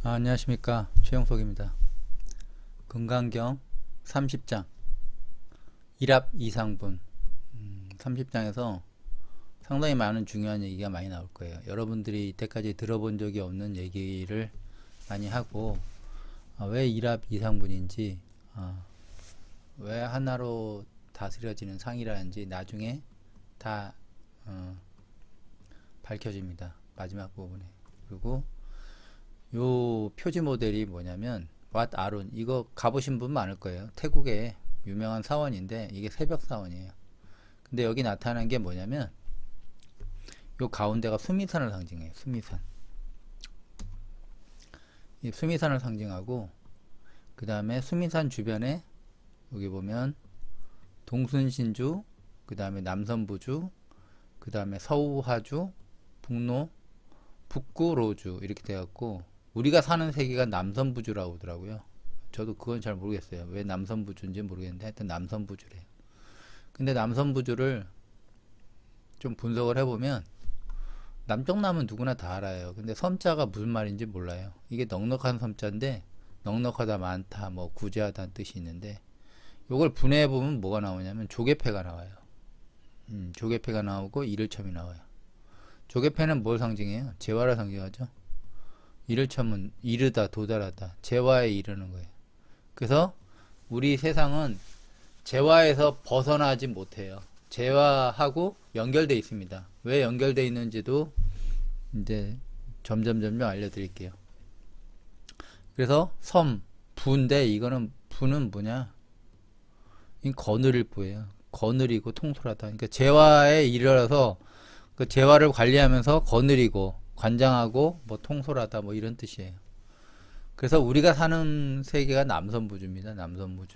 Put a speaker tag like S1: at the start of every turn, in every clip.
S1: 안녕하십니까, 최영석입니다. 금강경 30장 1합 2상분 30장에서 상당히 많은 중요한 얘기가 많이 나올 거예요. 여러분들이 이때까지 들어본 적이 없는 얘기를 많이 하고, 왜 1합 2상분인지, 왜 하나로 다스려지는 상이라는지 나중에 다 밝혀집니다. 마지막 부분에. 그리고 요 표지 모델이 뭐냐면 왓 아룬, 이거 가보신 분 많을 거예요. 태국의 유명한 사원인데 이게 새벽 사원이에요. 근데 여기 나타난 게 뭐냐면 요 가운데가 수미산을 상징해요. 수미산. 이 수미산을 상징하고, 그 다음에 수미산 주변에 여기 보면 동순신주, 그 다음에 남선부주, 그 다음에 서우하주, 북로, 북구로주 이렇게 돼갖고, 우리가 사는 세계가 남선부주라고 하더라고요. 저도 그건 잘 모르겠어요. 왜 남선부주인지 모르겠는데 하여튼 남선부주래요. 근데 남선부주를 좀 분석을 해보면 남쪽남은 누구나 다 알아요. 근데 섬자가 무슨 말인지 몰라요. 이게 넉넉한 섬자인데, 넉넉하다, 많다, 뭐 구제하다는 뜻이 있는데, 요걸 분해해보면 뭐가 나오냐면 조개패가 나와요. 조개패가 나오고 이를첨이 나와요. 조개패는 뭘 상징해요? 재화를 상징하죠. 이를첨은 이르다, 도달하다, 재화에 이르는 거예요. 그래서 우리 세상은 재화에서 벗어나지 못해요. 재화하고 연결되어 있습니다. 왜 연결되어 있는지도 이제 점점 알려드릴게요. 그래서 섬, 부인데, 이거는 부는 뭐냐? 이 거느릴 부예요. 거느리고 통솔하다. 그러니까 재화에 이르러서 그 재화를 관리하면서 거느리고 관장하고 뭐 통솔하다, 뭐 이런 뜻이에요. 그래서 우리가 사는 세계가 남선부주입니다. 남선부주.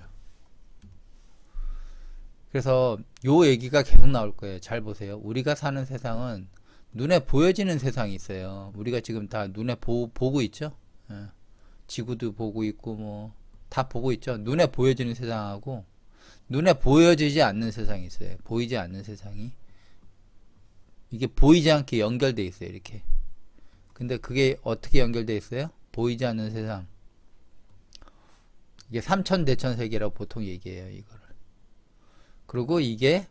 S1: 그래서 요 얘기가 계속 나올 거예요. 잘 보세요. 우리가 사는 세상은 눈에 보여지는 세상이 있어요. 우리가 지금 다 눈에 보고 있죠. 예. 지구도 보고 있고 뭐 다 보고 있죠. 눈에 보여지는 세상하고 눈에 보여지지 않는 세상이 있어요. 보이지 않는 세상이. 이게 보이지 않게 연결돼 있어요. 이렇게. 근데 그게 어떻게 연결돼 있어요? 보이지 않는 세상. 이게 삼천대천 세계라고 보통 얘기해요. 이거를. 그리고 이게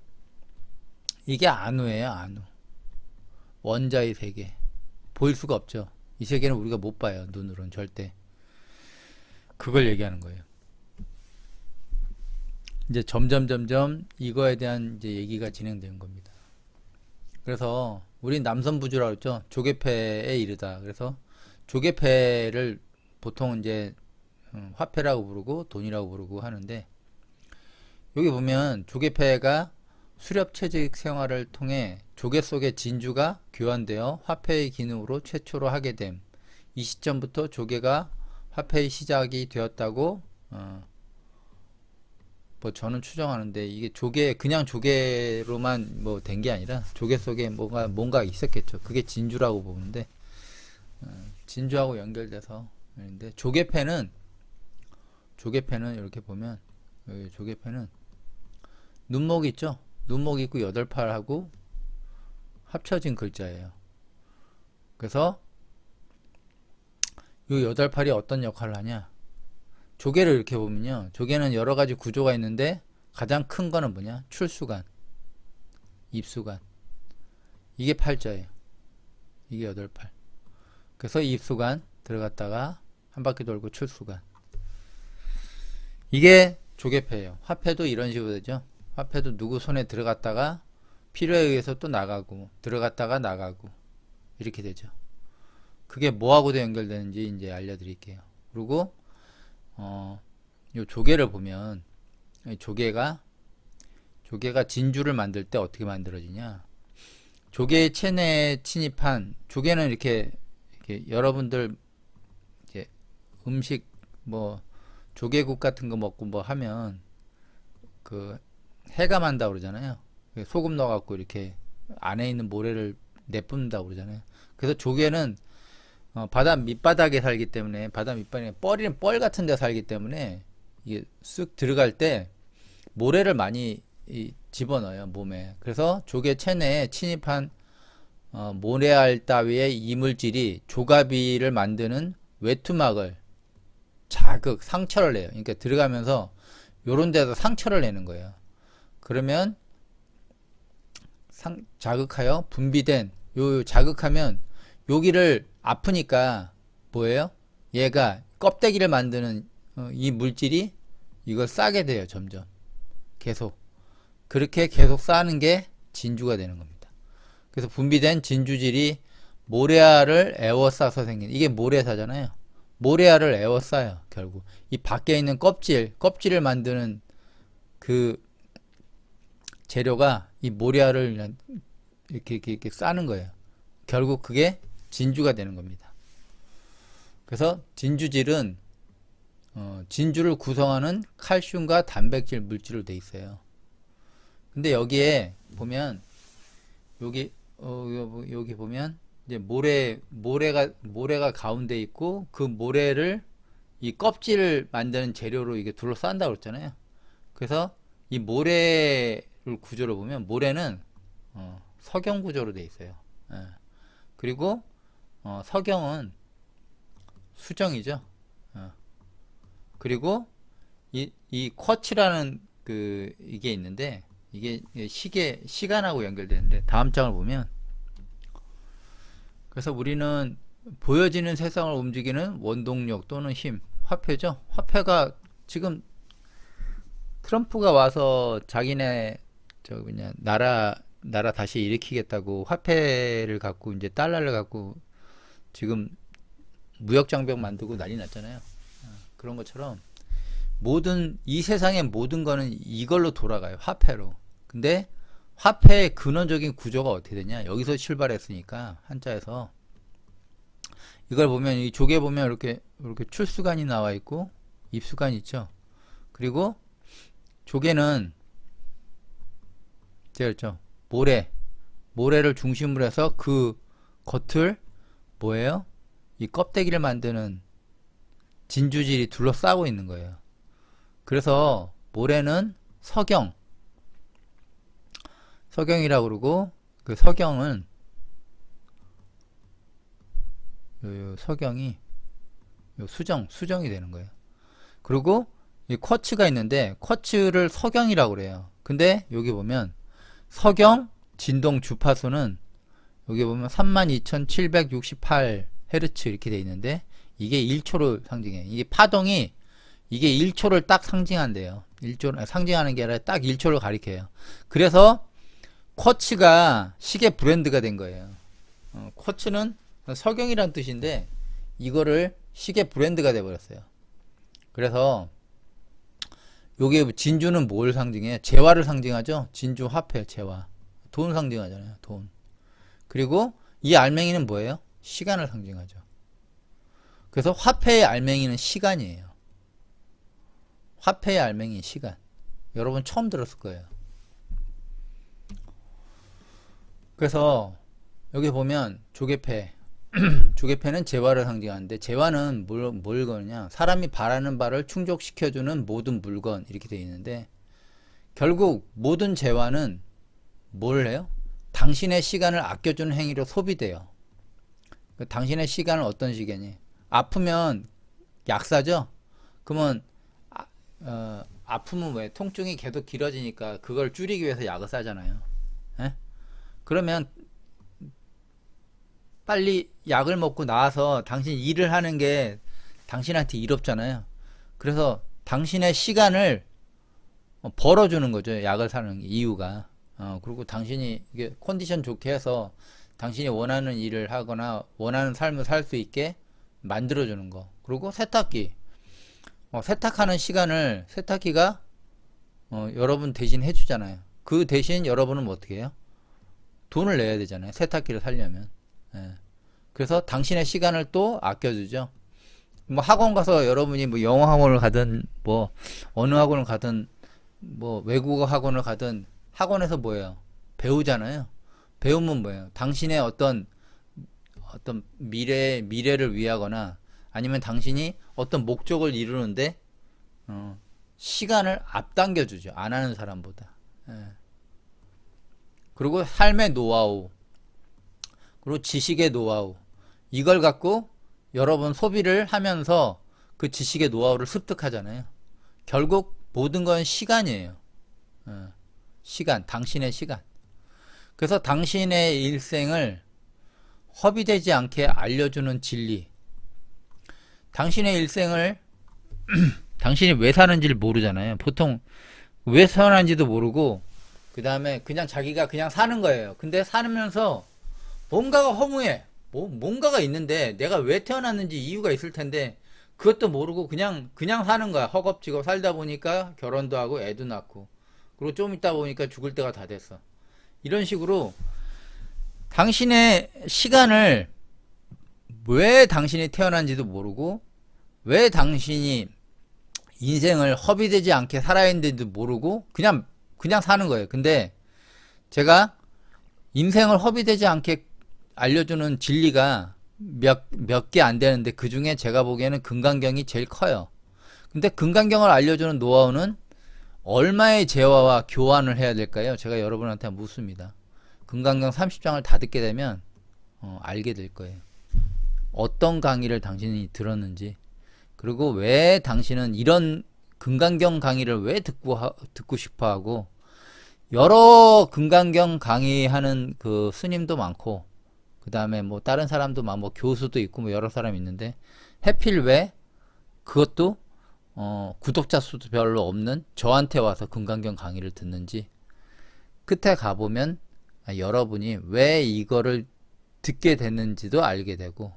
S1: 안우예요. 안우. 원자의 세계. 보일 수가 없죠. 이 세계는 우리가 못 봐요. 눈으로는 절대. 그걸 얘기하는 거예요. 이제 점점 이거에 대한 이제 얘기가 진행되는 겁니다. 그래서 우린 남선부주라고 했죠. 조개패에 이르다. 그래서 조개패를 보통 이제 화폐라고 부르고 돈이라고 부르고 하는데, 여기 보면 조개패가 수렵채직 생활을 통해 조개 속의 진주가 교환되어 화폐의 기능으로 최초로 하게 됨. 이 시점부터 조개가 화폐의 시작이 되었다고 뭐 저는 추정하는데, 이게 그냥 조개로만 뭐 된 게 아니라 조개 속에 뭔가 있었겠죠. 그게 진주라고 보는데, 진주하고 연결돼서. 근데 조개패는 이렇게 보면, 여기 조개패는 눈목 있죠. 눈목 있고 8팔하고 합쳐진 글자예요. 그래서 이 8팔이 어떤 역할을 하냐? 조개를 이렇게 보면요, 조개는 여러 가지 구조가 있는데 가장 큰 거는 뭐냐? 출수관, 입수관. 이게 팔자예요. 이게 8팔. 그래서 입수관 들어갔다가 한 바퀴 돌고 출수관. 이게 조개패예요. 화폐도 이런 식으로 되죠. 화폐도 누구 손에 들어갔다가 필요에 의해서 또 나가고, 들어갔다가 나가고, 이렇게 되죠. 그게 뭐하고도 연결되는지 이제 알려드릴게요. 그리고 요 조개를 보면, 조개가 진주를 만들 때 어떻게 만들어지냐? 조개의 체내에 침입한, 조개는 이렇게 여러분들 이제 음식 뭐 조개국 같은 거 먹고 뭐 하면 그 해감한다 그러잖아요. 소금 넣어갖고 이렇게 안에 있는 모래를 내뿜는다 그러잖아요. 그래서 조개는 바다 밑바닥에 살기 때문에, 바다 밑바닥에 뻘 같은 데 살기 때문에, 이게 쓱 들어갈 때 모래를 많이 집어넣어요, 몸에. 그래서 조개 체내에 침입한 모래알 따위의 이물질이 조가비를 만드는 외투막을 자극, 상처를 내요. 그러니까 들어가면서 요런 데서 상처를 내는 거예요. 그러면 자극하여 분비된 요 자극하면 여기를 아프니까 뭐예요? 얘가 껍데기를 만드는 이 물질이 이걸 싸게 돼요. 점점 계속 그렇게 계속 싸는 게 진주가 되는 겁니다. 그래서 분비된 진주질이 모래알을 에워싸서 생긴, 이게 모래사잖아요. 모래알을 에워싸요. 결국 이 밖에 있는 껍질을 만드는 그 재료가 이 모래알을 이렇게 싸는 거예요. 결국 그게 진주가 되는 겁니다. 그래서 진주질은 진주를 구성하는 칼슘과 단백질 물질로 돼 있어요. 근데 여기에 보면 여기 보면 이제 모래가 가운데 있고 그 모래를 이 껍질을 만드는 재료로 이게 둘러싼다고 그랬잖아요. 그래서 이 모래를 구조를 보면 모래는 석영 구조로 돼 있어요. 예. 그리고 석영은 수정이죠. 그리고 이 쿼츠라는 이게 있는데 이게 시간하고 연결되는데 다음 장을 보면, 그래서 우리는 보여지는 세상을 움직이는 원동력 또는 힘, 화폐죠. 화폐가 지금 트럼프가 와서 자기네 나라 다시 일으키겠다고 화폐를 갖고 이제 달러를 갖고 지금 무역 장벽 만들고 난리 났잖아요. 그런 것처럼 이 세상의 모든 거는 이걸로 돌아가요. 화폐로. 근데 화폐의 근원적인 구조가 어떻게 되냐? 여기서 출발했으니까 한자에서 이걸 보면 이 조개 보면 이렇게 출수관이 나와 있고 입수관이 있죠. 그리고 조개는 되었죠. 모래를 중심으로 해서 그 겉을 뭐예요? 이 껍데기를 만드는 진주질이 둘러싸고 있는 거예요. 그래서 모래는 석영이라고 그러고, 그 석영은 석영이 수정이 되는 거예요. 그리고 이 쿼츠가 있는데 쿼츠를 석영이라고 그래요. 근데 여기 보면 석영 진동 주파수는 여기 보면 32,768Hz 이렇게 돼 있는데 이게 1초를 상징해. 이게 파동이 이게 1초를 딱 상징한대요. 1초 상징하는 게 아니라 딱 1초를 가리켜요. 그래서 쿼츠가 시계 브랜드가 된 거예요. 쿼츠는 석영이란 뜻인데 이거를 시계 브랜드가 돼 버렸어요. 그래서 요게 진주는 뭘 상징해? 재화를 상징하죠. 진주 화폐, 재화. 돈 상징하잖아요. 돈. 그리고 이 알맹이는 뭐예요? 시간을 상징하죠. 그래서 화폐의 알맹이는 시간이에요. 화폐의 알맹이 시간. 여러분 처음 들었을 거예요. 그래서 여기 보면 조개패. 조개패는 재화를 상징하는데 재화는 뭘 거느냐? 사람이 바라는 바를 충족시켜주는 모든 물건 이렇게 되어 있는데 결국 모든 재화는 뭘 해요? 당신의 시간을 아껴주는 행위로 소비돼요. 당신의 시간은 어떤 시간이? 아프면 약 사죠? 그러면 아프면 왜? 통증이 계속 길어지니까 그걸 줄이기 위해서 약을 사잖아요. 에? 그러면 빨리 약을 먹고 나와서 당신 일을 하는 게 당신한테 이롭잖아요. 그래서 당신의 시간을 벌어주는 거죠. 약을 사는 이유가. 그리고 당신이 이게 컨디션 좋게 해서 당신이 원하는 일을 하거나 원하는 삶을 살 수 있게 만들어주는 거. 그리고 세탁기. 세탁하는 시간을 세탁기가 여러분 대신 해주잖아요. 그 대신 여러분은 뭐 어떻게 해요? 돈을 내야 되잖아요. 세탁기를 살려면. 예. 그래서 당신의 시간을 또 아껴주죠. 뭐 학원 가서 여러분이 뭐 영어 학원을 가든 뭐 어느 학원을 가든 뭐 외국어 학원을 가든 학원에서 뭐예요? 배우잖아요. 배우면 뭐예요? 당신의 어떤 미래를 위하거나 아니면 당신이 어떤 목적을 이루는데 시간을 앞당겨 주죠. 안 하는 사람보다. 예. 그리고 삶의 노하우, 그리고 지식의 노하우, 이걸 갖고 여러분 소비를 하면서 그 지식의 노하우를 습득하잖아요. 결국 모든 건 시간이에요. 시간, 당신의 시간. 그래서 당신의 일생을 허비되지 않게 알려주는 진리. 당신의 일생을 당신이 왜 사는지를 모르잖아요. 보통 왜 태어난지도 모르고 그 다음에 그냥 자기가 그냥 사는 거예요. 근데 살면서 뭔가가 허무해. 뭔가가 있는데 내가 왜 태어났는지 이유가 있을 텐데 그것도 모르고 그냥 사는 거야. 허겁지겁 살다 보니까 결혼도 하고 애도 낳고 그리고 좀 있다 보니까 죽을 때가 다 됐어. 이런 식으로 당신의 시간을 왜 당신이 태어난지도 모르고 왜 당신이 인생을 허비되지 않게 살아야 했는지도 모르고 그냥 사는 거예요. 근데 제가 인생을 허비되지 않게 알려주는 진리가 몇 개 안 되는데 그 중에 제가 보기에는 금강경이 제일 커요. 근데 금강경을 알려주는 노하우는 얼마의 재화와 교환을 해야 될까요? 제가 여러분한테 묻습니다. 금강경 30장을 다 듣게 되면 알게 될 거예요. 어떤 강의를 당신이 들었는지, 그리고 왜 당신은 이런 금강경 강의를 왜 듣고 싶어 하고, 여러 금강경 강의하는 그 스님도 많고, 그 다음에 뭐 다른 사람도 뭐 교수도 있고 뭐 여러 사람이 있는데, 해필 왜 그것도 구독자 수도 별로 없는 저한테 와서 금강경 강의를 듣는지 끝에 가보면 여러분이 왜 이거를 듣게 됐는지도 알게 되고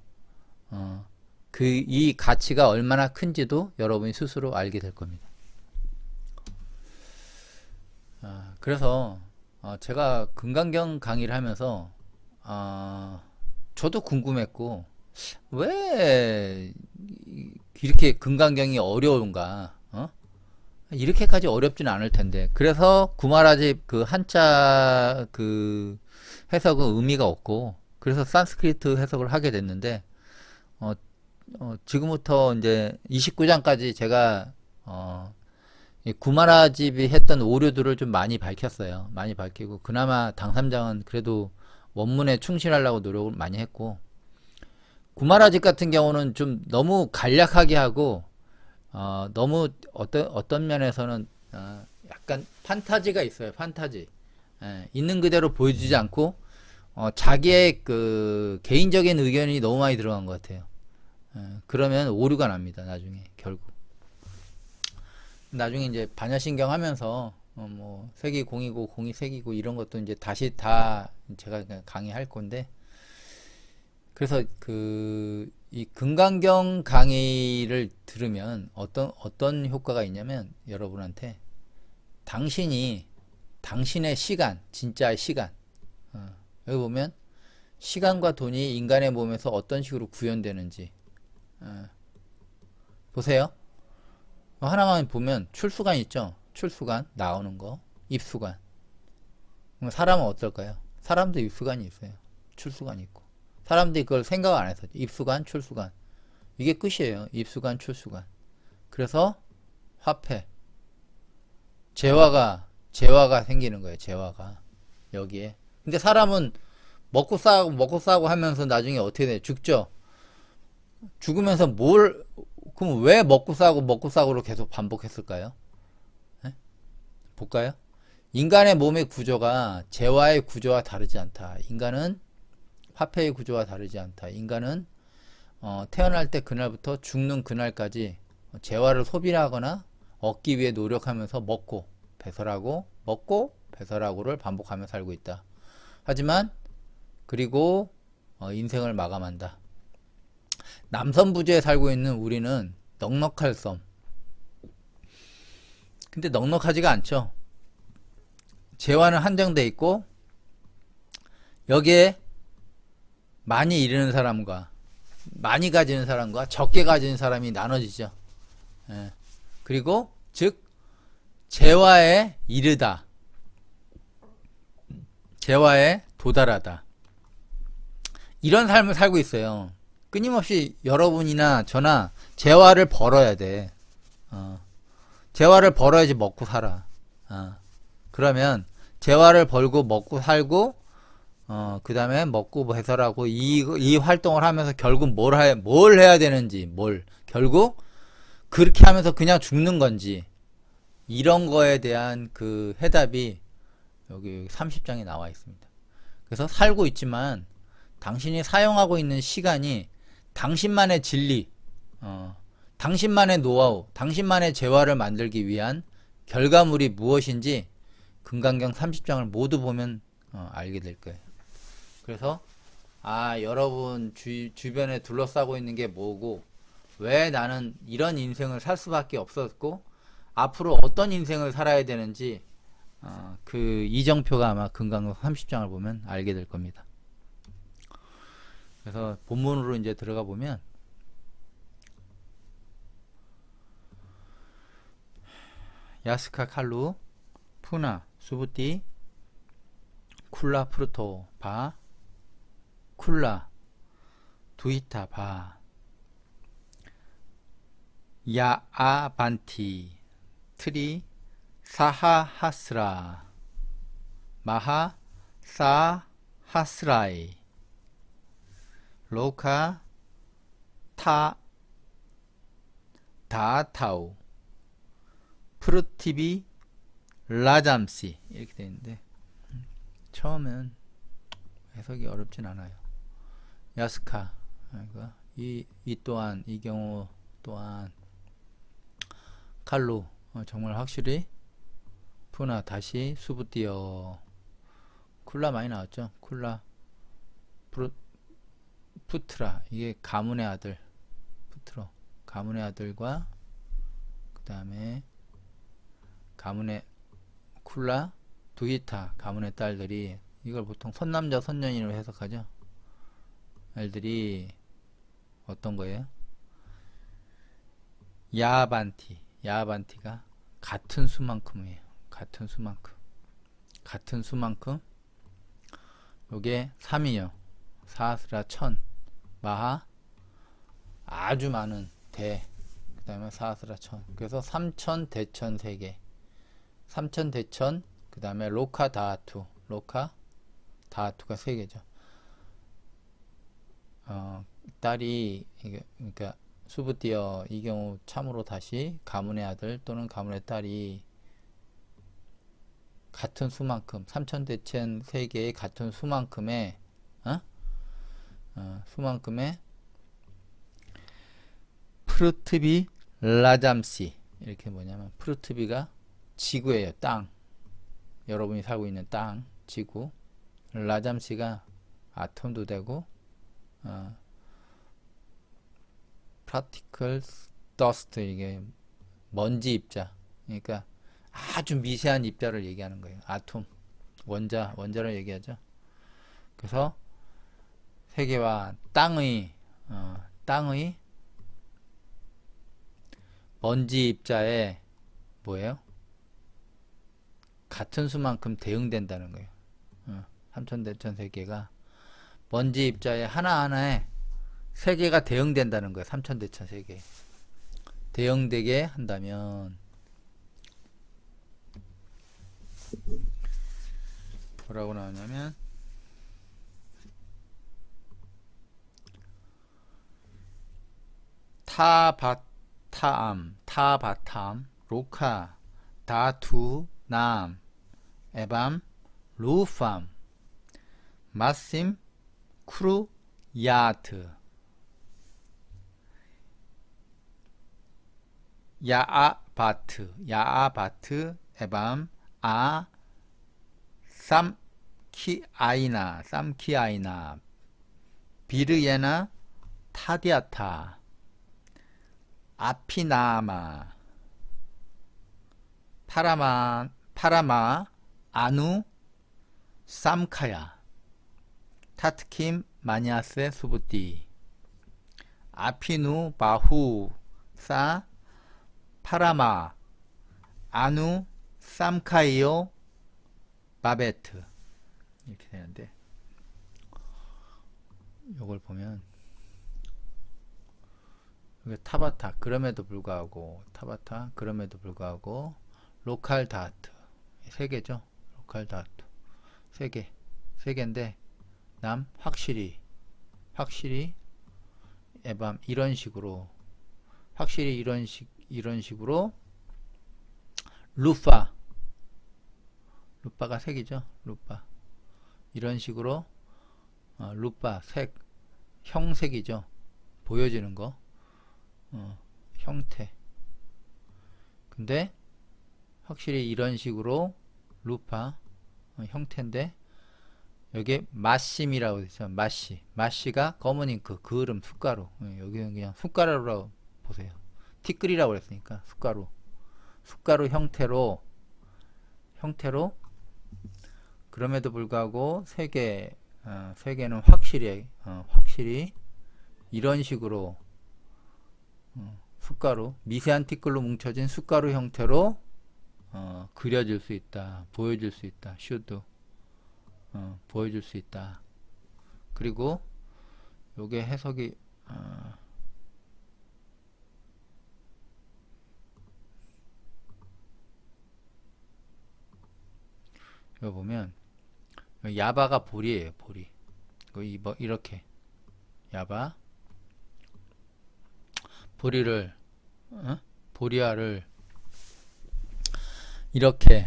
S1: 이 가치가 얼마나 큰지도 여러분이 스스로 알게 될 겁니다. 그래서 제가 금강경 강의를 하면서 저도 궁금했고 왜 이렇게 금강경이 어려운가? 이렇게까지 어렵지는 않을 텐데. 그래서 구마라집 그 한자 그 해석은 의미가 없고, 그래서 산스크리트 해석을 하게 됐는데, 지금부터 이제 29장까지 제가 이 구마라집이 했던 오류들을 좀 많이 밝혔어요. 많이 밝히고, 그나마 당삼장은 그래도 원문에 충실하려고 노력을 많이 했고, 구마라집 같은 경우는 좀 너무 간략하게 하고 너무 어떤 면에서는 약간 판타지가 있어요. 판타지. 있는 그대로 보여주지 않고 자기의 그 개인적인 의견이 너무 많이 들어간 것 같아요. 그러면 오류가 납니다. 나중에 결국. 나중에 이제 반야신경 하면서 뭐 색이 공이고 공이 색이고 이런 것도 이제 다시 다 제가 강의할 건데, 그래서 이 금강경 강의를 들으면 어떤 효과가 있냐면, 여러분한테 당신의 시간, 진짜의 시간, 여기 보면 시간과 돈이 인간의 몸에서 어떤 식으로 구현되는지 보세요. 하나만 보면 출수관 있죠. 출수관 나오는 거, 입수관. 사람은 어떨까요? 사람도 입수관이 있어요. 출수관이 있고. 사람들이 그걸 생각 안 해서 입수관, 출수관. 이게 끝이에요. 입수관, 출수관. 그래서 화폐, 재화가 생기는 거예요. 재화가 여기에. 근데 사람은 먹고 싸고 하면서 나중에 어떻게 돼요? 죽죠. 죽으면서 그럼 왜 먹고 싸고로 계속 반복했을까요? 네? 볼까요? 인간의 몸의 구조가 재화의 구조와 다르지 않다. 인간은 화폐의 구조와 다르지 않다. 인간은 태어날 때 그날부터 죽는 그날까지 재화를 소비하거나 얻기 위해 노력하면서 먹고 배설하고를 반복하며 살고 있다. 하지만 그리고 인생을 마감한다. 남선부지에 살고 있는 우리는 넉넉할 섬. 근데 넉넉하지가 않죠. 재화는 한정돼 있고 여기에 많이 이르는 사람과 많이 가지는 사람과 적게 가지는 사람이 나눠지죠. 그리고 즉 재화에 이르다, 재화에 도달하다, 이런 삶을 살고 있어요. 끊임없이 여러분이나 저나 재화를 벌어야 돼. 재화를 벌어야지 먹고 살아. 그러면 재화를 벌고 먹고 살고 그 다음에 먹고 뭐 해설하고 이 활동을 하면서 결국 뭘 해야 되는지, 결국 그렇게 하면서 그냥 죽는 건지, 이런 거에 대한 그 해답이 여기 30장에 나와 있습니다. 그래서 살고 있지만 당신이 사용하고 있는 시간이 당신만의 진리, 당신만의 노하우, 당신만의 재화를 만들기 위한 결과물이 무엇인지 금강경 30장을 모두 보면 알게 될 거예요. 그래서 여러분 주변에 둘러싸고 있는 게 뭐고, 왜 나는 이런 인생을 살 수밖에 없었고 앞으로 어떤 인생을 살아야 되는지 그 이정표가 아마 금강경 30장을 보면 알게 될 겁니다. 그래서 본문으로 이제 들어가 보면 야스카 칼루 푸나 수부띠 쿨라 프루토 바 쿨라 두이타 바 야아반티 트리 사하하스라 마하 사하스라이 로카 타 다타우 프루티비 라잠시 이렇게 되어 있는데, 처음엔 해석이 어렵진 않아요. 야스카, 이 또한, 이 경우 또한 칼로 정말 확실히 푸나 다시 수부띠어 쿨라 많이 나왔죠. 쿨라 푸트라, 이게 가문의 아들 푸트로, 가문의 아들과 그 다음에 가문의 쿨라 두이타, 가문의 딸들이, 이걸 보통 선남자 선녀인으로 해석하죠. 애들이 어떤 거예요? 야반티가 같은 수만큼이에요. 같은 수만큼 요게 3이요. 사스라 천, 마하 아주 많은 대, 그 다음에 사스라 천. 그래서 삼천 대천 3개, 삼천 대천, 그 다음에 로카 다하투가 3개죠. 딸이, 그러니까 수부띠어, 이 경우 참으로 다시 가문의 아들 또는 가문의 딸이 같은 수만큼, 삼천대천 3개의 같은 수만큼의 수만큼의 프루트비 라잠시, 이렇게 뭐냐면 프루트비가 지구예요. 땅, 여러분이 살고 있는 땅, 지구. 라잠시가 아톰도 되고 particles dust, 이게 먼지 입자, 그러니까 아주 미세한 입자를 얘기하는 거예요. 아톰, 원자를 얘기하죠. 그래서 세계와 땅의 먼지 입자에 뭐예요? 같은 수만큼 대응된다는 거예요. 삼천대천 세계가 먼지 입자에 하나하나에 세계가 대응된다는 거예요. 삼천대천 세계 대응되게 한다면 뭐라고 나오냐면, 타바탐 로카 다투 남 에밤 루팜 마심 크루 야트 야아바트 에밤 삼키아이나 비르예나 타디아타 아피나마 파라마 아누 쌈카야 타트킴 마니아스 수부띠 아피누 바후 사 파라마 아누 쌈카이오 바베트, 이렇게 되는데, 요걸 보면 이게 타바타 그럼에도 불구하고 로칼 다하트 3개죠. 로칼 다하트 3개인데 다음 확실히 에밤 이런 식으로 확실히 이런 식으로 루파가 색이죠. 루파 이런 식으로 루파 색 형색이죠. 보여지는 거 형태. 근데 확실히 이런 식으로 루파 형태인데 여기에 마심이라고 되죠. 마시가 검은 잉크, 그을음 숟가루. 여기는 그냥 숟가루라고 보세요. 티끌이라고 그랬으니까 숟가루 형태로 그럼에도 불구하고 세개는 확실히 이런 식으로 숟가루 미세한 티끌로 뭉쳐진 숟가루 형태로 그려질 수 있다, 보여질 수 있다. should 보여줄 수 있다. 그리고 요게 해석이 여기 보면 야바가 보리예요. 보리. 이렇게 야바 보리알을 이렇게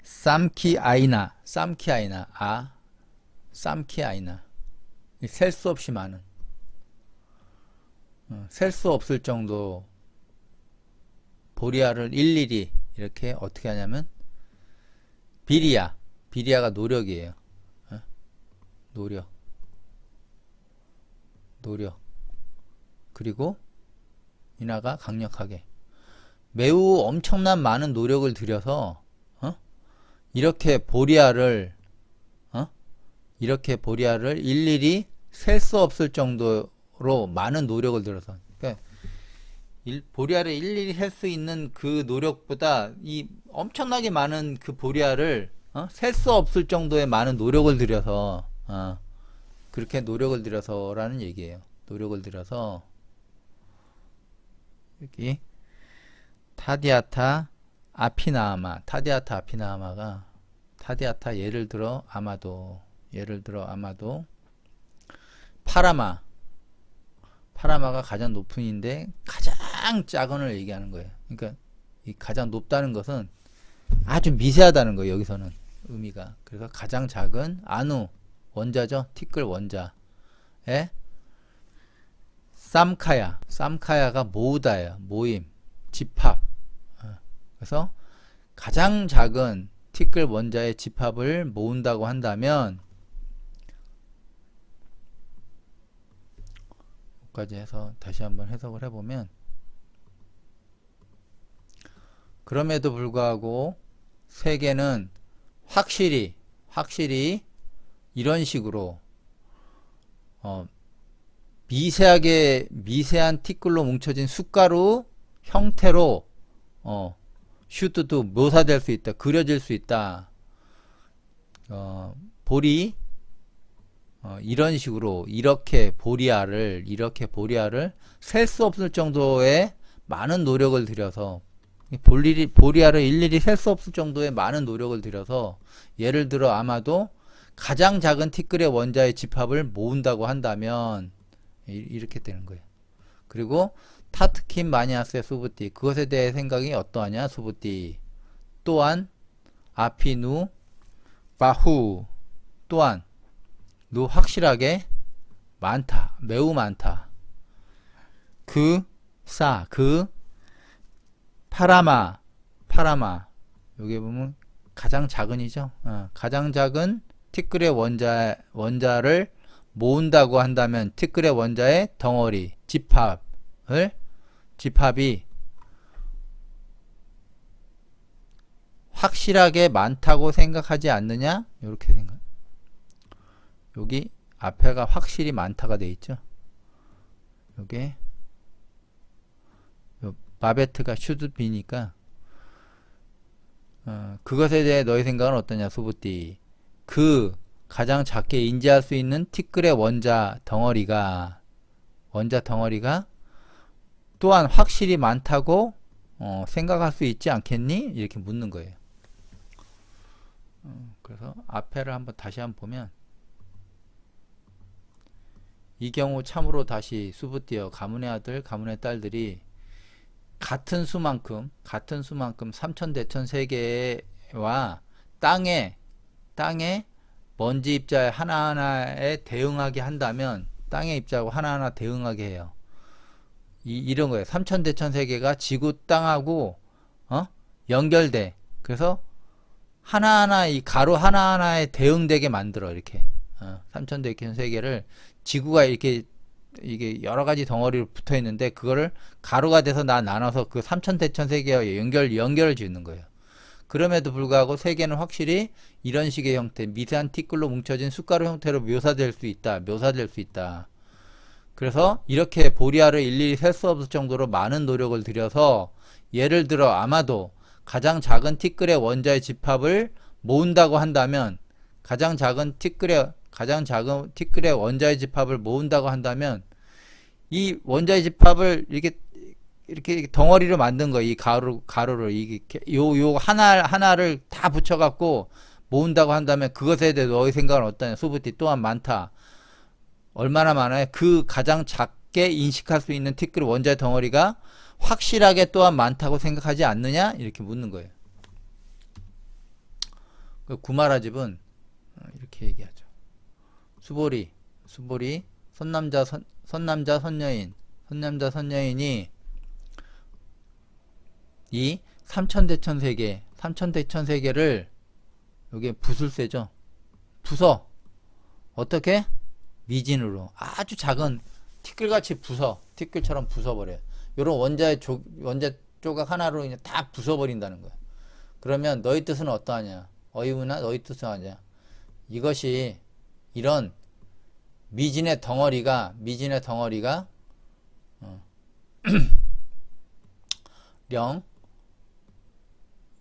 S1: 쌈키아이나 셀 수 없이 많은 셀 수 없을 정도 보리알을 일일이 이렇게 어떻게 하냐면 비리아가 노력이에요. 노력 그리고 이나가 강력하게 매우 엄청난 많은 노력을 들여서 이렇게 보리알을 일일이 셀 수 없을 정도로 많은 노력을 들여서 그러니까 보리알을 일일이 셀 수 있는 그 노력보다 이 엄청나게 많은 그 보리알을 셀 수 없을 정도의 많은 노력을 들여서 그렇게 노력을 들여서라는 얘기예요. 노력을 들여서 여기 타디아타 아피나아마가 타디아타 예를 들어 아마도 파라마가 가장 높은 인데 가장 작은을 얘기하는 거예요. 그러니까 이 가장 높다는 것은 아주 미세하다는 거예요. 여기서는 의미가. 그래서 가장 작은 아누 원자죠. 티끌 원자에 쌈카야가 모으다예요. 모임, 집합. 그래서 가장 작은 티끌 원자의 집합을 모은다고 한다면 여기까지 해서 다시 한번 해석을 해보면 그럼에도 불구하고 세계는 확실히 이런 식으로 미세한 티끌로 뭉쳐진 숟가루 형태로 슈트도 묘사될 수 있다, 그려질 수 있다. 볼이 이런 식으로 이렇게 보리알을 셀 수 없을 정도의 많은 노력을 들여서 보리알을 일일이 셀 수 없을 정도의 많은 노력을 들여서 예를 들어 아마도 가장 작은 티끌의 원자의 집합을 모은다고 한다면 이렇게 되는 거예요. 그리고 타트킨 마니아스의 수부띠 그것에 대해 생각이 어떠하냐 수부띠 또한 아피누 바후 또한 누 확실하게 많다 매우 많다 그 파라마 여기 보면 가장 작은이죠. 가장 작은 티끌의 원자를 모은다고 한다면 티끌의 원자의 덩어리 집합이 확실하게 많다고 생각하지 않느냐 이렇게 생각. 여기 앞에가 확실히 많다가 돼 있죠. 요게 바베트가 슈드비니까 그것에 대해 너의 생각은 어떠냐 수부띠 그 가장 작게 인지할 수 있는 티끌의 원자 덩어리가 또한 확실히 많다고 생각할 수 있지 않겠니? 이렇게 묻는 거예요. 그래서 앞에를 한번 다시 한번 보면 이 경우 참으로 다시 수부띠어 가문의 아들 가문의 딸들이 같은 수만큼 삼천대천 세계와 땅에 먼지 입자 하나하나에 대응하게 한다면 땅의 입자하고 하나하나 대응하게 해요. 이런 거예요. 삼천대천 세계가 지구 땅하고 연결돼. 그래서 하나하나 이 가로 하나하나에 대응되게 만들어. 이렇게 삼천대천 세계를 지구가 이게 여러 가지 덩어리로 붙어 있는데 그거를 가로가 돼서 나눠서 그 삼천대천 세계와 연결을 짓는 거예요. 그럼에도 불구하고 세계는 확실히 이런 식의 형태, 미세한 티끌로 뭉쳐진 숟가루 형태로 묘사될 수 있다. 그래서 이렇게 보리아를 일일이 셀 수 없을 정도로 많은 노력을 들여서 예를 들어 아마도 가장 작은 티끌의 원자의 집합을 모은다고 한다면 가장 작은 티끌의 원자의 집합을 모은다고 한다면 이 원자의 집합을 이렇게 덩어리로 만든 거예요. 이 가루를 요 하나를 다 붙여갖고 모은다고 한다면 그것에 대해 너의 생각은 어떠냐? 수부띠 또한 많다. 얼마나 많아요? 그 가장 작게 인식할 수 있는 티끌 원자의 덩어리가 확실하게 또한 많다고 생각하지 않느냐? 이렇게 묻는 거예요. 구마라집은 이렇게 얘기하죠. 수보리, 선남자, 선여인이 이 삼천대천 세계를 여기에 붓을 쐬죠. 부서. 어떻게? 미진으로 아주 작은 티끌같이 티끌처럼 부숴버려요. 요런 원자 조각 하나로 그냥 다 부숴버린다는 거야. 그러면 너희 뜻은 어떠하냐? 어이구나 너희 뜻은 하냐? 이것이 이런 미진의 덩어리가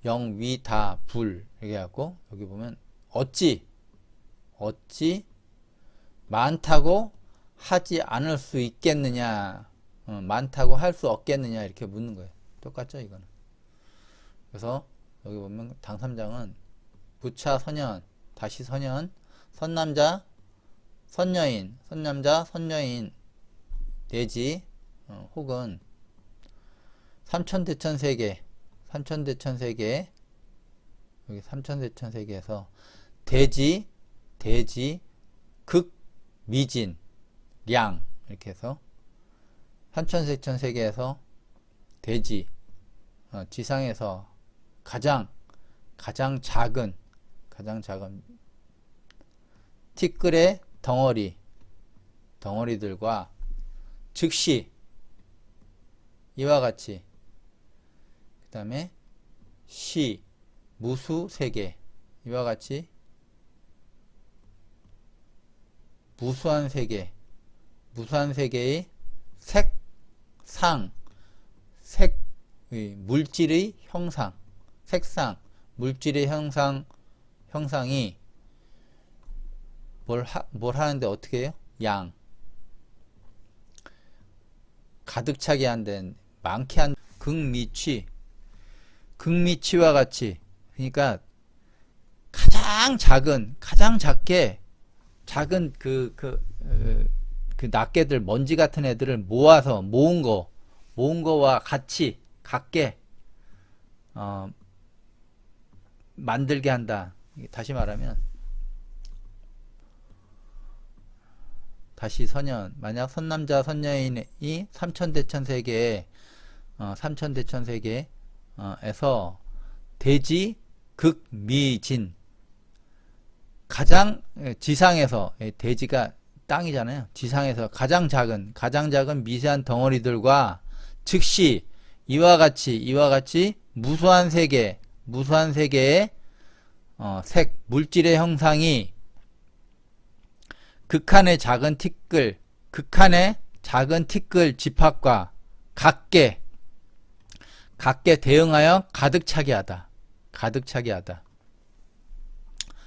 S1: 영위다불 이렇게 해갖고 여기 보면 어찌 많다고 하지 않을 수 있겠느냐, 많다고 할 수 없겠느냐 이렇게 묻는 거예요. 똑같죠 이거는. 그래서 여기 보면 당삼장은 부차 선연, 다시 선연, 선남자 선여인 내지 혹은 삼천대천 세계 여기 삼천대천 세계에서 대지 극 미진 량 이렇게 해서 삼천대천 세계에서 대지 지상에서 가장 작은 티끌의 덩어리들과 즉시 이와 같이 그 다음에 무수 세계 이와 같이 무수한 세계의 물질의 형상, 물질의 형상이 뭘 하는데 어떻게 해요? 가득 차게 한데 많게 한 극미치와 같이 그러니까 가장 작게 작은 그 낱개들 먼지 같은 애들을 모은 거와 같이 같게 만들게 한다. 다시 말하면 다시 만약 선남자 선여인이 삼천대천 세계에서 대지 극미진 가장 지상에서 대지가 땅이잖아요. 지상에서 가장 작은 미세한 덩어리들과 즉시 이와 같이 무수한 세계의 물질의 형상이 극한의 작은 티끌 집합과 같게 대응하여 가득 차게 하다.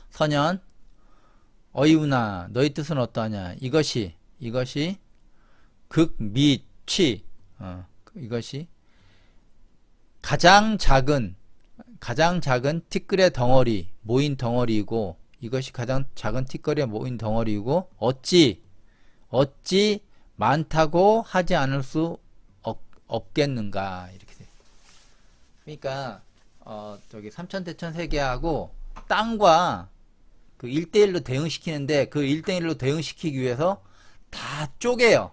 S1: 선연 어이우나 너희 뜻은 어떠하냐? 이것이 극미취 이것이 가장 작은 가장 작은 티끌의 덩어리, 모인 덩어리이고, 이것이 가장 작은 티끌의 모인 덩어리이고, 어찌 많다고 하지 않을 수 없겠는가, 이렇게 돼. 그러니까 저기 삼천대천 세계하고 땅과 그 1대1로 대응시키는데, 그 1대1로 대응시키기 위해서 다 쪼개요.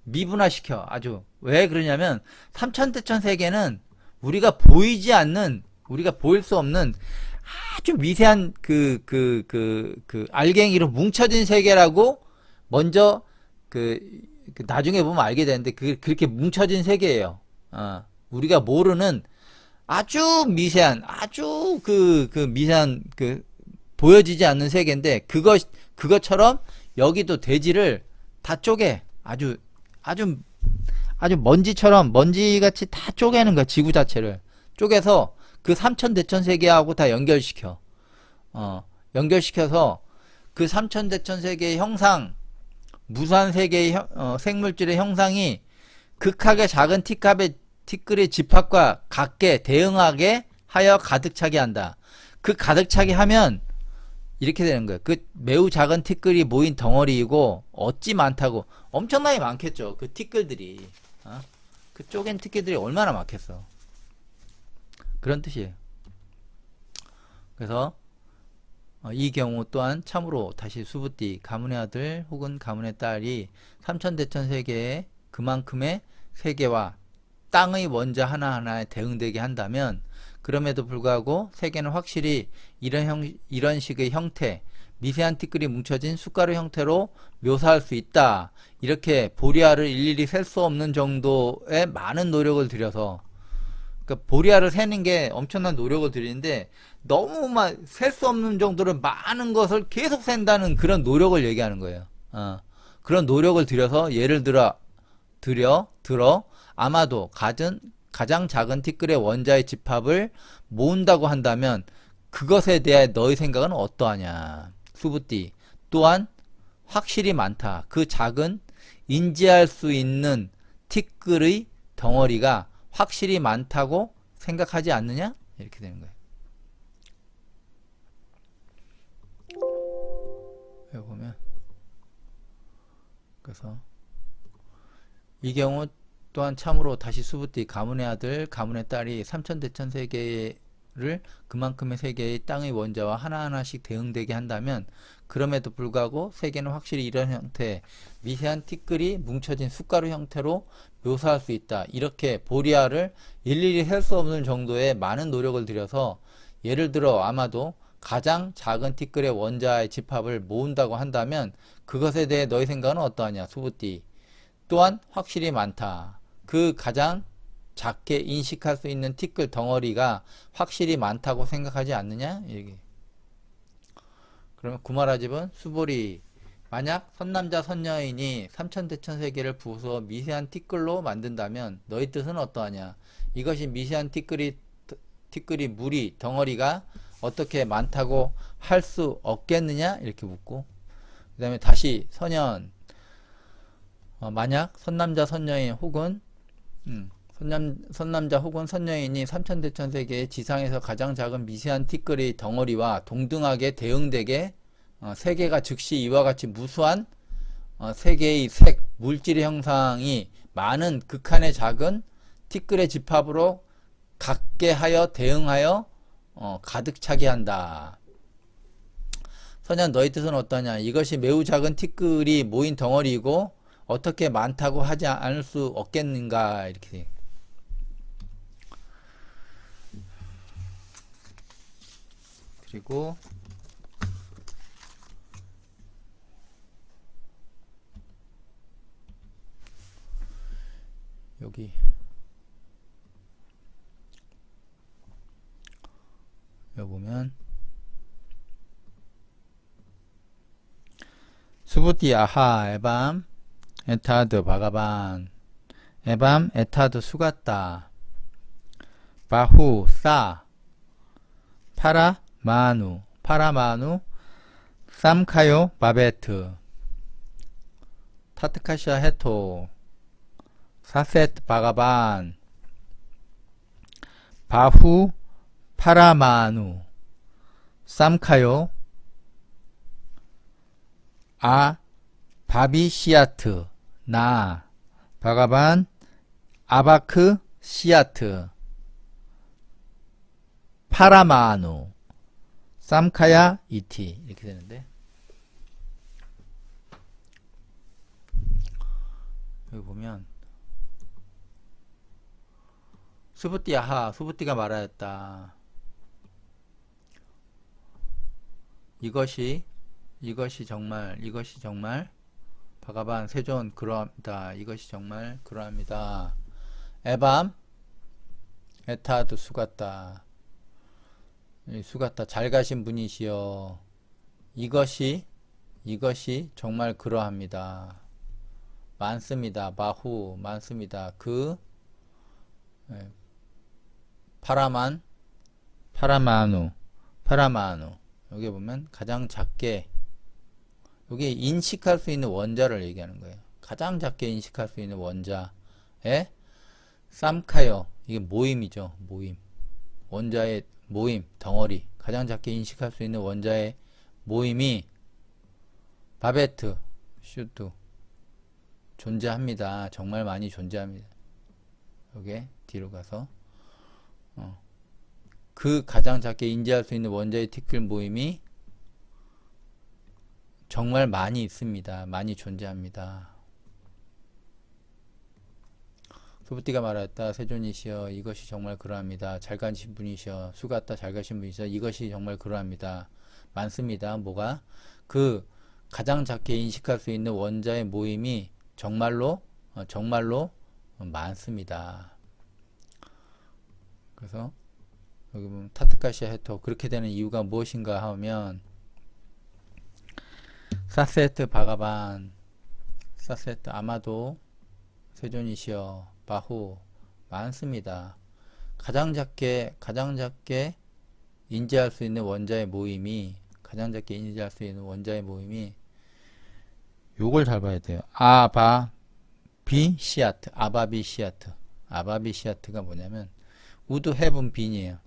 S1: 미분화시켜. 아주. 왜 그러냐면 삼천대천 세계는 우리가 보이지 않는, 우리가 보일 수 없는 아주 미세한 알갱이로 뭉쳐진 세계라고 먼저 나중에 보면 알게 되는데, 그렇게 뭉쳐진 세계예요. 우리가 모르는 아주 미세한, 아주 미세한 보여지지 않는 세계인데, 그것처럼 여기도 대지를 다 쪼개. 아주 먼지처럼, 먼지같이 다 쪼개는 거야. 지구 자체를 쪼개서 그 삼천대천 세계하고 다 연결시켜. 연결시켜서 그 삼천대천 세계의 형상, 무수한 세계의 생물질의 형상이 극하게 작은 티끌의 집합과 같게 대응하게 하여 가득 차게 한다. 그 가득 차게 하면 이렇게 되는 거예요. 그 매우 작은 티끌이 모인 덩어리이고, 어찌 많다고. 엄청나게 많겠죠. 그 티끌들이. 그 쪼갠 티끌들이 얼마나 많겠어. 그런 뜻이에요. 그래서 이 경우 또한 참으로 다시 수부띠, 가문의 아들 혹은 가문의 딸이 삼천대천 세계에 그만큼의 세계와 땅의 원자 하나하나에 대응되게 한다면, 그럼에도 불구하고 세계는 확실히 이런 식의 형태, 미세한 티끌이 뭉쳐진 숟가루 형태로 묘사할 수 있다. 이렇게 보리알을 일일이 셀 수 없는 정도의 많은 노력을 들여서, 그러니까 보리알을 세는 게 엄청난 노력을 들이는데, 너무 셀 수 없는 정도로 많은 것을 계속 센다는 그런 노력을 얘기하는 거예요. 그런 노력을 들여서, 예를 들어 아마도 가장 작은 티끌의 원자의 집합을 모은다고 한다면, 그것에 대해 너의 생각은 어떠하냐. 수부띠. 또한 확실히 많다. 그 작은 인지할 수 있는 티끌의 덩어리가 확실히 많다고 생각하지 않느냐? 이렇게 되는 거예요. 여기 보면, 그래서 이 경우 또한 참으로 다시 수부띠, 가문의 아들 가문의 딸이 삼천대천 세계를 그만큼의 세계의 땅의 원자와 하나하나씩 대응되게 한다면, 그럼에도 불구하고 세계는 확실히 이런 형태, 미세한 티끌이 뭉쳐진 숟가루 형태로 묘사할 수 있다. 이렇게 보리알을 일일이 셀 수 없는 정도의 많은 노력을 들여서, 예를 들어 아마도 가장 작은 티끌의 원자의 집합을 모은다고 한다면, 그것에 대해 너의 생각은 어떠하냐. 수부띠. 또한 확실히 많다. 그 가장 작게 인식할 수 있는 티끌 덩어리가 확실히 많다고 생각하지 않느냐? 얘기. 그러면 구마라집은 수보리. 만약 선남자 선여인이 삼천대천 세계를 부숴 미세한 티끌로 만든다면 너희 뜻은 어떠하냐? 이것이 미세한 티끌이 무리 덩어리가 어떻게 많다고 할 수 없겠느냐? 이렇게 묻고, 그 다음에 다시 선연. 만약 선남자 선여인 혹은 선남자 혹은 선여인이 삼천대천 세계의 지상에서 가장 작은 미세한 티끌의 덩어리와 동등하게 대응되게 세계가 즉시 이와 같이 무수한 세계의 색, 물질의 형상이 많은 극한의 작은 티끌의 집합으로 같게 하여 대응하여 가득 차게 한다. 선연, 너희 뜻은 어떠냐? 이것이 매우 작은 티끌이 모인 덩어리이고 어떻게 많다고 하지 않을 수 없겠는가? 이렇게. 그리고 여기 보면 수부티 아하 에밤 에타드 바가반 에밤 에타드 수갔다 바후 싸 파라마누 쌈카요 바베트 타트카샤 헤토 사세트 바가반 바후 파라마누 쌈카요 아 바비시아트 나 바가반 아바크 시아트 파라마누 쌈카야 이티 이렇게 되는데, 여기 보면 수부띠아하 수부띠가 말하였다. 이것이 정말 바가반 세존 그러합니다. 이것이 정말 그러합니다. 에밤 에타드 수갔다 수갔다 잘 가신 분이시여. 이것이 정말 그러합니다. 많습니다. 마후 많습니다. 파라마누 여기 보면 가장 작게, 여기 인식할 수 있는 원자를 얘기하는 거예요. 가장 작게 인식할 수 있는 원자에 쌈카요, 이게 모임이죠. 모임, 원자의 모임, 덩어리, 가장 작게 인식할 수 있는 원자의 모임이 바베트 슈트 존재합니다. 정말 많이 존재합니다. 여기 뒤로 가서 그 가장 작게 인지할 수 있는 원자의 티끌 모임이 정말 많이 있습니다. 많이 존재합니다. 소부띠가 말하였다. 세존이시여 이것이 정말 그러합니다. 잘 가신 분이시여 수갔다 잘 가신 분이시여 이것이 정말 그러합니다. 많습니다. 뭐가? 그 가장 작게 인식할 수 있는 원자의 모임이 정말로 많습니다. 그래서 여기 보면 타트카시아 헤토 그렇게 되는 이유가 무엇인가 하면 사세트 바가반 사세트 아마도 세존이시여 바후 많습니다. 가장 작게 인지할 수 있는 원자의 모임이 요걸 잘 봐야 돼요. 아바비시아트가 뭐냐면 우드 헤븐 빈이에요.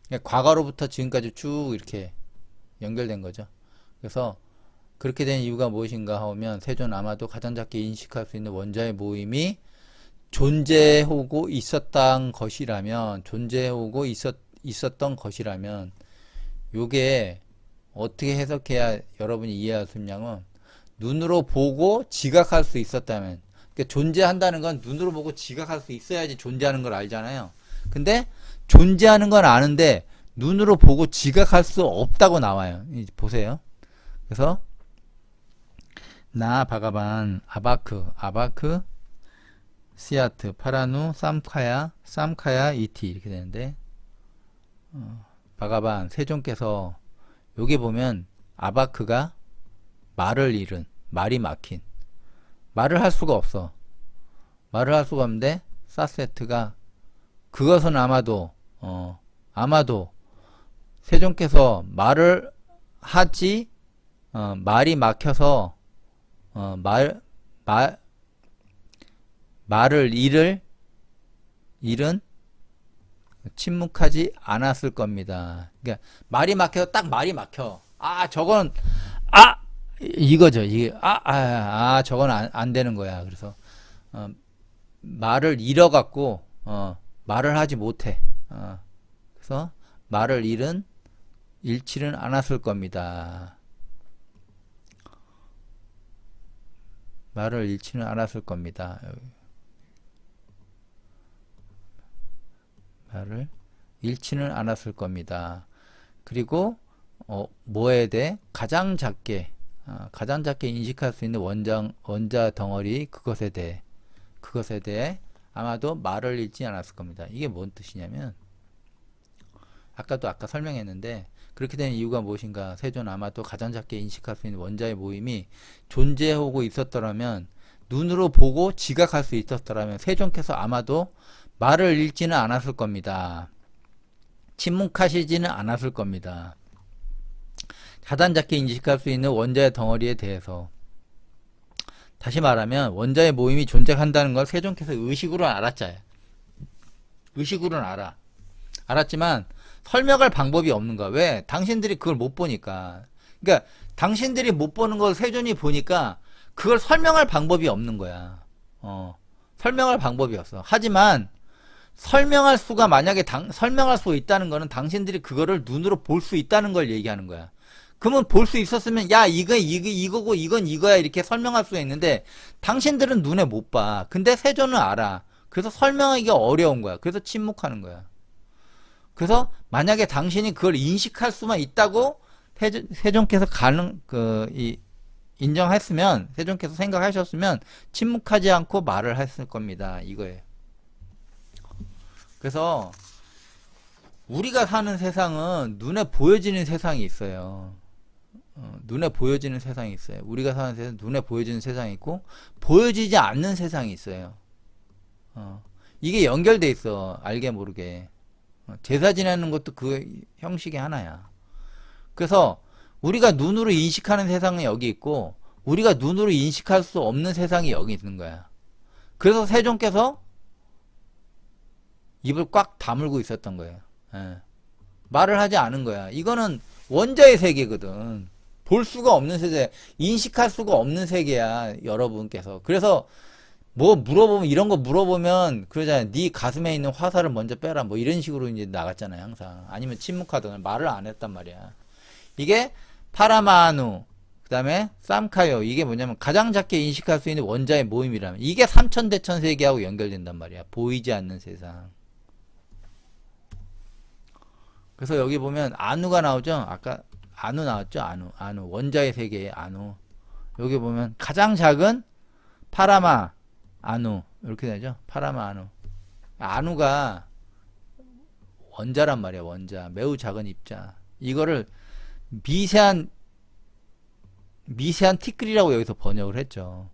S1: 그러니까 과거로부터 지금까지 쭉 이렇게 연결된 거죠. 그래서 그렇게 된 이유가 무엇인가 하면 세존 아마도 가장 작게 인식할 수 있는 원자의 모임이 존재하고 있었던 것이라면 요게 어떻게 해석해야 여러분이 이해할 수 있냐면 눈으로 보고 지각할 수 있었다면, 그러니까 존재한다는 건 눈으로 보고 지각할 수 있어야지 존재하는 걸 알잖아요. 근데 존재하는 건 아는데 눈으로 보고 지각할 수 없다고 나와요. 보세요. 그래서 나 바가반 아바크 시아트 파라누 쌈카야 이티 이렇게 되는데, 바가반 세존께서 여기 보면 아바크가 말을 잃은, 말이 막힌, 말을 할 수가 없는데 사세트가 그것은 아마도 세존께서 말을 하지 말이 막혀서 말을 잃은 침묵하지 않았을 겁니다. 그러니까 말이 막혀서 딱 말이 막혀. 저건 이거죠. 이게 저건 안 되는 거야. 그래서 말을 잃어갖고 말을 하지 못해. 그래서 말을 잃지는 않았을 겁니다. 말을 잃지는 않았을 겁니다. 말을 잃지는 않았을 겁니다. 그리고 뭐에 대해 가장 작게 인식할 수 있는 원자 덩어리 그것에 대해 아마도 말을 잃지 않았을 겁니다. 이게 뭔 뜻이냐면 아까 설명했는데, 그렇게 된 이유가 무엇인가? 세존 아마도 가장 작게 인식할 수 있는 원자의 모임이 존재하고 있었더라면, 눈으로 보고 지각할 수 있었더라면 세존께서 아마도 말을 잃지는 않았을 겁니다. 침묵하시지는 않았을 겁니다. 가장 작게 인식할 수 있는 원자의 덩어리에 대해서, 다시 말하면 원자의 모임이 존재한다는 걸 세존께서 의식으로는 알았잖아요. 의식으로는 알았지만 설명할 방법이 없는 거야. 왜? 당신들이 그걸 못 보니까. 그러니까 당신들이 못 보는 걸 세존이 보니까 그걸 설명할 방법이 없는 거야. 설명할 방법이 없어. 하지만 설명할 수가 만약에 설명할 수 있다는 거는 당신들이 그거를 눈으로 볼 수 있다는 걸 얘기하는 거야. 그러면 볼 수 있었으면 야 이거고 이건 이거야 이렇게 설명할 수가 있는데 당신들은 눈에 못 봐. 근데 세존은 알아. 그래서 설명하기가 어려운 거야. 그래서 침묵하는 거야. 그래서 만약에 당신이 그걸 인식할 수만 있다고 세존께서 인정했으면 세존께서 생각하셨으면 침묵하지 않고 말을 했을 겁니다. 이거예요. 그래서 우리가 사는 세상은 눈에 보여지는 세상이 있어요. 눈에 보여지는 세상이 있어요. 우리가 사는 세상은 눈에 보여지는 세상이 있고 보여지지 않는 세상이 있어요. 이게 연결돼 있어. 알게 모르게. 제사 지내는 것도 그 형식의 하나야. 그래서 우리가 눈으로 인식하는 세상은 여기 있고 우리가 눈으로 인식할 수 없는 세상이 여기 있는 거야. 그래서 세존께서 입을 꽉 다물고 있었던 거예요. 예. 말을 하지 않은 거야. 이거는 원자의 세계거든. 볼 수가 없는 세계, 인식할 수가 없는 세계야, 여러분께서. 그래서 뭐 물어보면 이런 거 물어보면 그러잖아요. 네 가슴에 있는 화살을 먼저 빼라. 뭐 이런 식으로 이제 나갔잖아요, 항상. 아니면 침묵하거나 말을 안 했단 말이야. 이게 파라마누, 그다음에 쌈카요. 이게 뭐냐면 가장 작게 인식할 수 있는 원자의 모임이라면 이게 삼천대천 세계하고 연결된단 말이야. 보이지 않는 세상. 그래서 여기 보면 아누가 나오죠. 아까 아누 나왔죠. 아누 원자의 세계의 아누. 여기 보면 가장 작은 파라마 아누 이렇게 되죠. 파라마 아누. 아누가 원자란 말이야. 원자. 매우 작은 입자. 이거를 미세한 티끌이라고 여기서 번역을 했죠.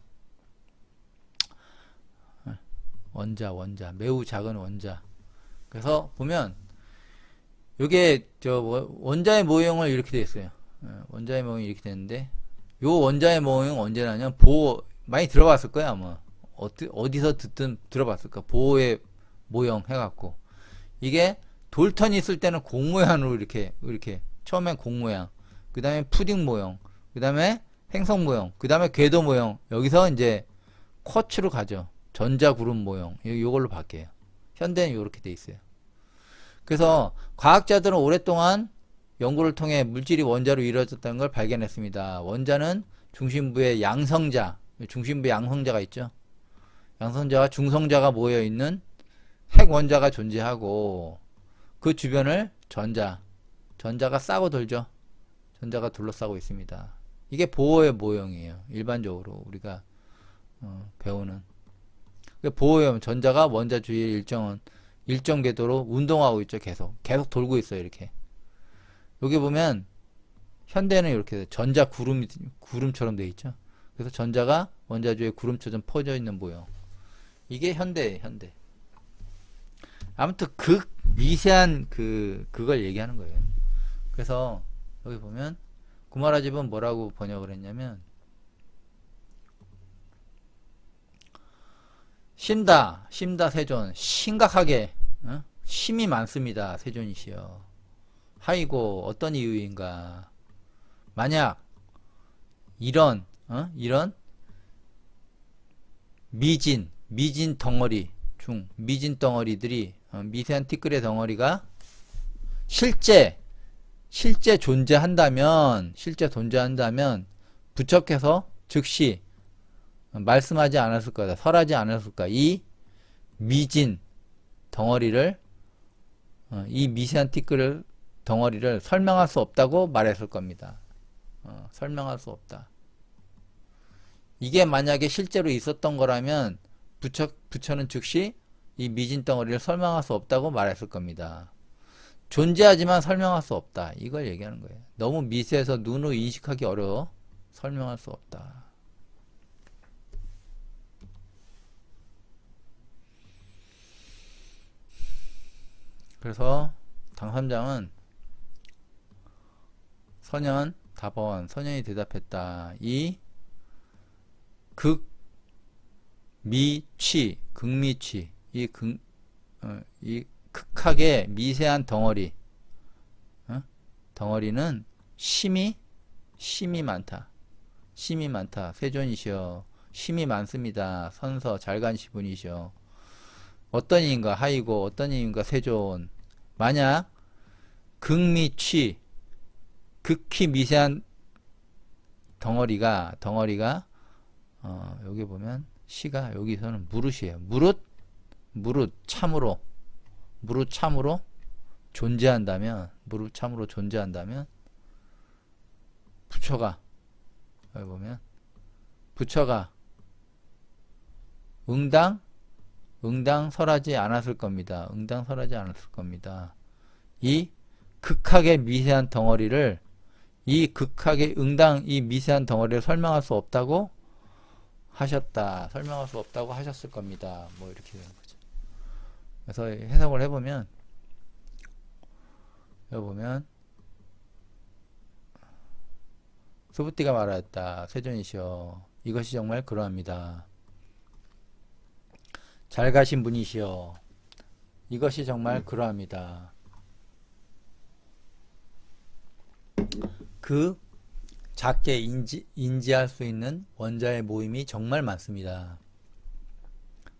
S1: 원자 매우 작은 원자. 그래서 보면 요게 원자의 모형을 이렇게 돼 있어요. 원자의 모형이 이렇게 되는데 요 원자의 모형은 언제 나냐면 많이 들어봤을 거야 아마. 어디서 듣든 들어봤을 거야. 보호의 모형 해갖고 이게 돌턴이 있을 때는 공 모양으로 이렇게 처음엔 공 모양, 그 다음에 푸딩 모형, 그 다음에 행성 모형, 그 다음에 궤도 모형. 여기서 이제 쿼츠로 가죠. 전자구름 모형. 요걸로 바뀌어요. 현대는 요렇게 돼 있어요. 그래서 과학자들은 오랫동안 연구를 통해 물질이 원자로 이루어졌다는 걸 발견했습니다. 원자는 중심부에 중심부에 양성자가 있죠. 양성자와 중성자가 모여있는 핵원자가 존재하고 그 주변을 전자가 싸고 돌죠. 전자가 둘러싸고 있습니다. 이게 보호의 모형이에요. 일반적으로 우리가 배우는. 보호의 전자가 원자 주위에 일정 궤도로 운동하고 있죠. 계속 돌고 있어요. 이렇게. 여기 보면 현대는 이렇게 전자 구름처럼 되어 있죠. 그래서 전자가 원자 주위에 구름처럼 퍼져 있는 모형. 이게 현대예요. 현대. 아무튼 미세한 그걸 얘기하는 거예요. 그래서 여기 보면 구마라집은 뭐라고 번역을 했냐면 심다 세존 심각하게 심이 많습니다. 세존이시여. 하이고 어떤 이유인가. 만약 이런 미진 덩어리 미진 덩어리들이 미세한 티끌의 덩어리가 실제 존재한다면 부처께서 즉시 말씀하지 않았을 거다. 설하지 않았을 거다. 이 미진 덩어리를 이 미세한 티끌 덩어리를 설명할 수 없다고 말했을 겁니다. 설명할 수 없다. 이게 만약에 실제로 있었던 거라면 부처는 즉시 이 미진 덩어리를 설명할 수 없다고 말했을 겁니다. 존재하지만 설명할 수 없다. 이걸 얘기하는 거예요. 너무 미세해서 눈으로 인식하기 어려워. 설명할 수 없다. 그래서 당선장은 선현이 대답했다. 이 극미취, 이 극하게 미세한 덩어리, 덩어리는 심이 많다. 심이 많다. 세존이시여. 심이 많습니다. 선서 잘 가신 분이시여. 어떤 이인가 하이고 어떤 이인가 세존. 만약 극미취 극히 미세한 덩어리가 여기 보면 시가 여기서는 무릇이에요. 무릇 참으로 존재한다면 부처가 여기 보면 부처가 응당 설하지 않았을 겁니다. 이 극하게 미세한 덩어리를 이 미세한 덩어리를 설명할 수 없다고 하셨을 겁니다. 뭐 이렇게 되는 거죠. 그래서 해석을 해보면 여기 보면 수부띠가 말하였다. 세존이시여. 이것이 정말 그러합니다. 잘 가신 분이시여. 이것이 정말 그러합니다. 그 작게 인지할 수 있는 원자의 모임이 정말 많습니다.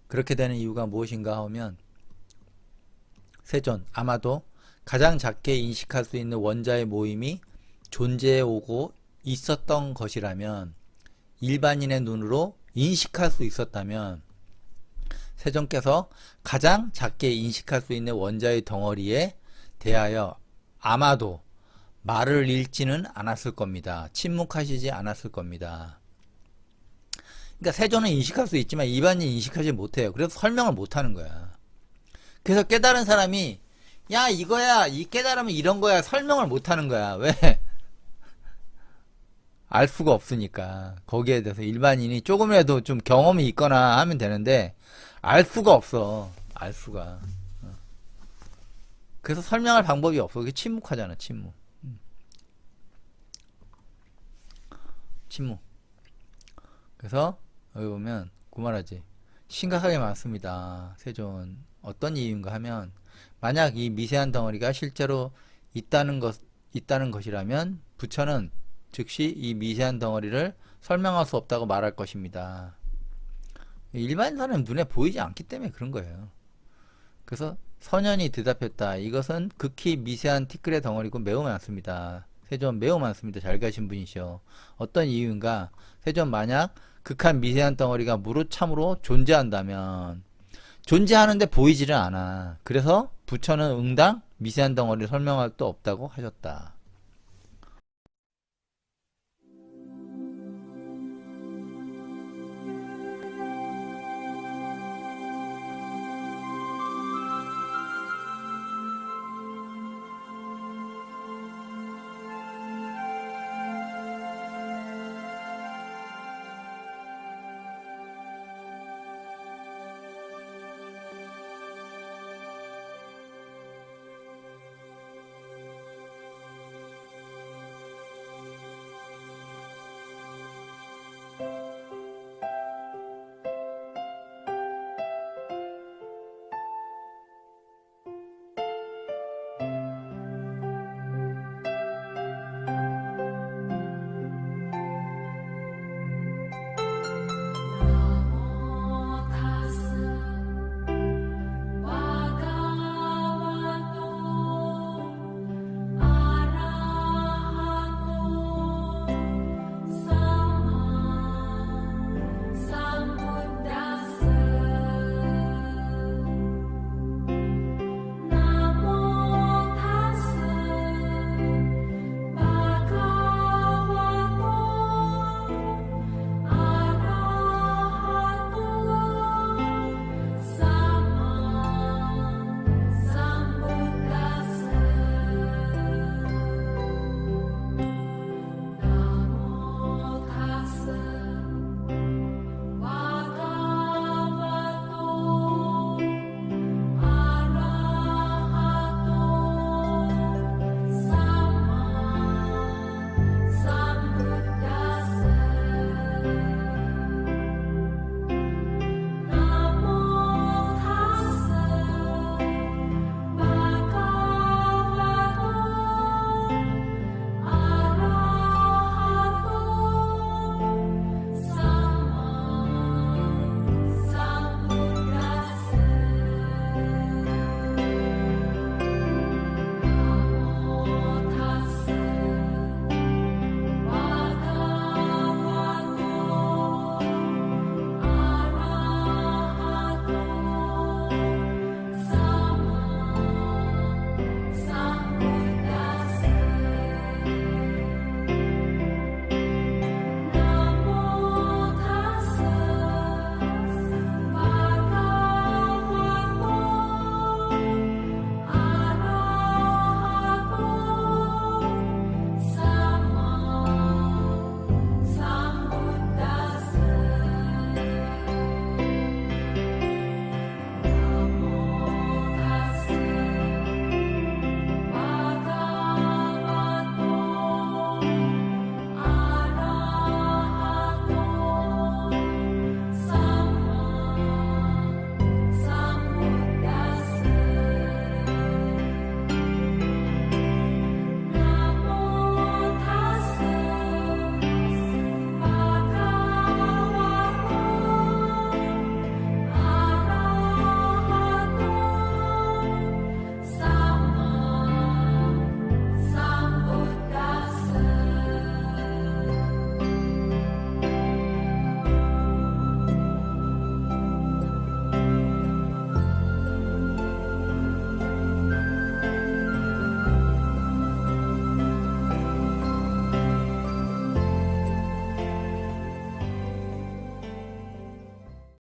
S1: 그렇게 되는 이유가 무엇인가 하면 세존 아마도 가장 작게 인식할 수 있는 원자의 모임이 존재해 오고 있었던 것이라면 일반인의 눈으로 인식할 수 있었다면 세존께서 가장 작게 인식할 수 있는 원자의 덩어리에 대하여 아마도 말을 잃지는 않았을 겁니다. 침묵하시지 않았을 겁니다. 그러니까 세존은 인식할 수 있지만 일반인이 인식하지 못해요. 그래서 설명을 못하는 거야. 그래서 깨달은 사람이 야 이거야 이 깨달으면 이런 거야 설명을 못하는 거야. 왜? 알 수가 없으니까. 거기에 대해서 일반인이 조금이라도 좀 경험이 있거나 하면 되는데 알 수가 없어. 알 수가. 그래서 설명할 방법이 없어. 그게 침묵하잖아. 침묵. 그래서 여기 보면 구말하지 심각하게 많습니다. 세존 어떤 이유인가 하면 만약 이 미세한 덩어리가 실제로 있다는 것이라면 부처는 즉시 이 미세한 덩어리를 설명할 수 없다고 말할 것입니다. 일반 사람은 눈에 보이지 않기 때문에 그런 거예요. 그래서 선현이 대답했다. 이것은 극히 미세한 티끌의 덩어리고 매우 많습니다. 세존 매우 많습니다. 잘 가신 분이시여. 어떤 이유인가? 세존 만약 극한 미세한 덩어리가 무릇 참으로 존재한다면 존재하는데 보이지를 않아. 그래서 부처는 응당 미세한 덩어리를 설명할 수 없다고 하셨다.